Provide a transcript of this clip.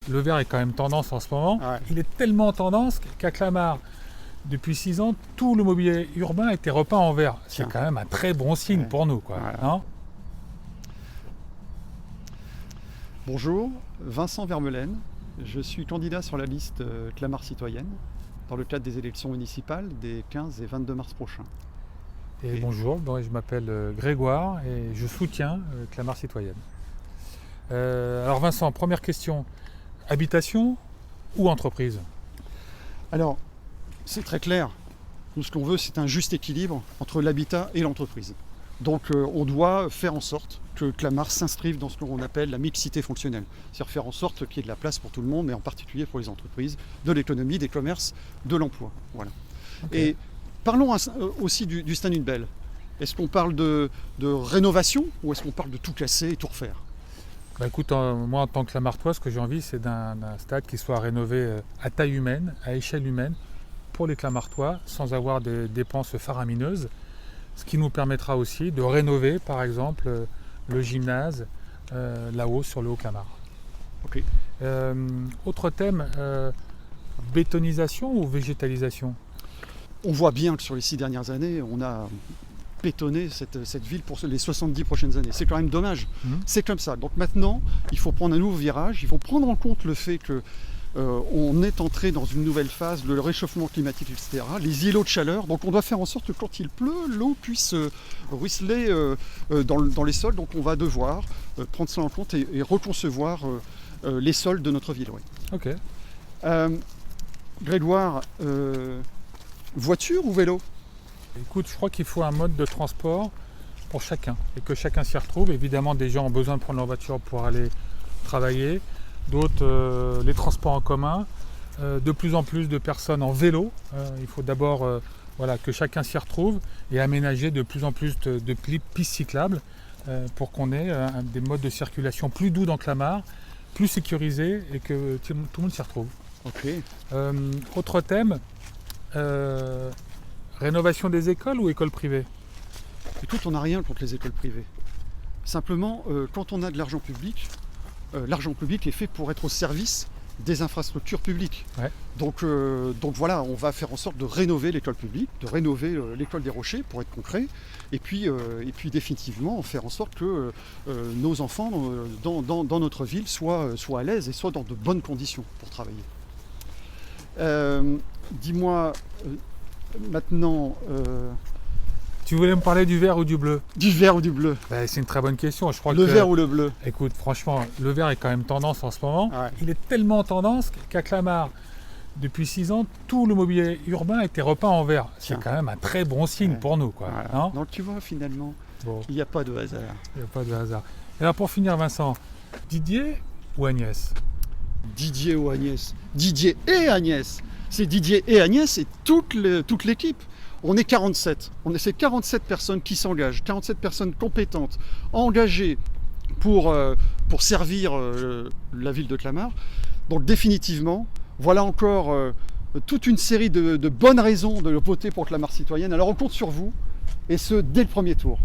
le vert est quand même tendance en ce moment. Ouais. Il est tellement tendance qu'à Clamart, depuis 6 ans, tout le mobilier urbain a été repeint en vert. C'est Tiens. quand même un très bon signe pour nous, quoi. Voilà. Non ? Bonjour, Vincent Vermelaine. Je suis candidat sur la liste Clamart Citoyenne dans le cadre des élections municipales des 15 et 22 mars prochains. Et bonjour, je m'appelle Grégoire et je soutiens Clamart Citoyenne. Alors Vincent, première question. Habitation ou entreprise ? Alors, c'est très clair. Nous, ce qu'on veut, c'est un juste équilibre entre l'habitat et l'entreprise. Donc, on doit faire en sorte que Clamart s'inscrive dans ce qu'on appelle la mixité fonctionnelle. C'est-à-dire faire en sorte qu'il y ait de la place pour tout le monde, mais en particulier pour les entreprises, de l'économie, des commerces, de l'emploi. Voilà. Okay. Et parlons aussi du Stade Une Belle. Est-ce qu'on parle de rénovation ou est-ce qu'on parle de tout casser et tout refaire ? Bah écoute, moi en tant que Clamartois, ce que j'ai envie, c'est d'un stade qui soit rénové à taille humaine, à échelle humaine, pour les Clamartois, sans avoir des dépenses faramineuses. Ce qui nous permettra aussi de rénover, par exemple, le gymnase là-haut sur le Haut-Clamart. Okay. Autre thème, bétonisation ou végétalisation ? On voit bien que sur les 6 dernières années, on a bétonné cette ville pour les 70 prochaines années. C'est quand même dommage. C'est comme ça. Donc maintenant, il faut prendre un nouveau virage. Il faut prendre en compte le fait que on est entré dans une nouvelle phase, le réchauffement climatique, etc., les îlots de chaleur. Donc on doit faire en sorte que quand il pleut, l'eau puisse ruisseler dans les sols. Donc on va devoir prendre ça en compte et reconcevoir les sols de notre ville. Oui. Ok. Grégoire, voiture ou vélo ? Écoute, je crois qu'il faut un mode de transport pour chacun et que chacun s'y retrouve. Évidemment, des gens ont besoin de prendre leur voiture pour aller travailler, d'autres les transports en commun, de plus en plus de personnes en vélo. Il faut d'abord que chacun s'y retrouve et aménager de plus en plus de pistes cyclables pour qu'on ait des modes de circulation plus doux dans Clamart, plus sécurisés et que tout le monde s'y retrouve. Okay. Autre thème, rénovation des écoles ou écoles privées ? Écoute, on n'a rien contre les écoles privées. Simplement, quand on a de l'argent public est fait pour être au service des infrastructures publiques. Ouais. Donc voilà, on va faire en sorte de rénover l'école publique, de rénover l'école des Rochers, pour être concret, et puis définitivement faire en sorte que nos enfants dans notre ville soient à l'aise et soient dans de bonnes conditions pour travailler. Dis-moi maintenant... Tu voulais me parler du vert ou du bleu ? Du vert ou du bleu ? C'est une très bonne question. Je crois le vert ou le bleu ? Écoute, franchement, le vert est quand même tendance en ce moment. Ouais. Il est tellement tendance qu'à Clamart, depuis 6 ans, tout le mobilier urbain a été repeint en vert. C'est quand même un très bon signe pour nous, quoi. Voilà. Non ? Donc tu vois, finalement, il n'y a pas de hasard. Il n'y a pas de hasard. Et alors pour finir, Vincent, Didier ou Agnès ? Didier ou Agnès ? Didier et Agnès. C'est Didier et Agnès et toute l'équipe. On est 47. C'est 47 personnes qui s'engagent, 47 personnes compétentes, engagées pour servir la ville de Clamart. Donc définitivement, voilà encore toute une série de bonnes raisons de voter pour Clamart Citoyenne. Alors on compte sur vous, et ce dès le premier tour.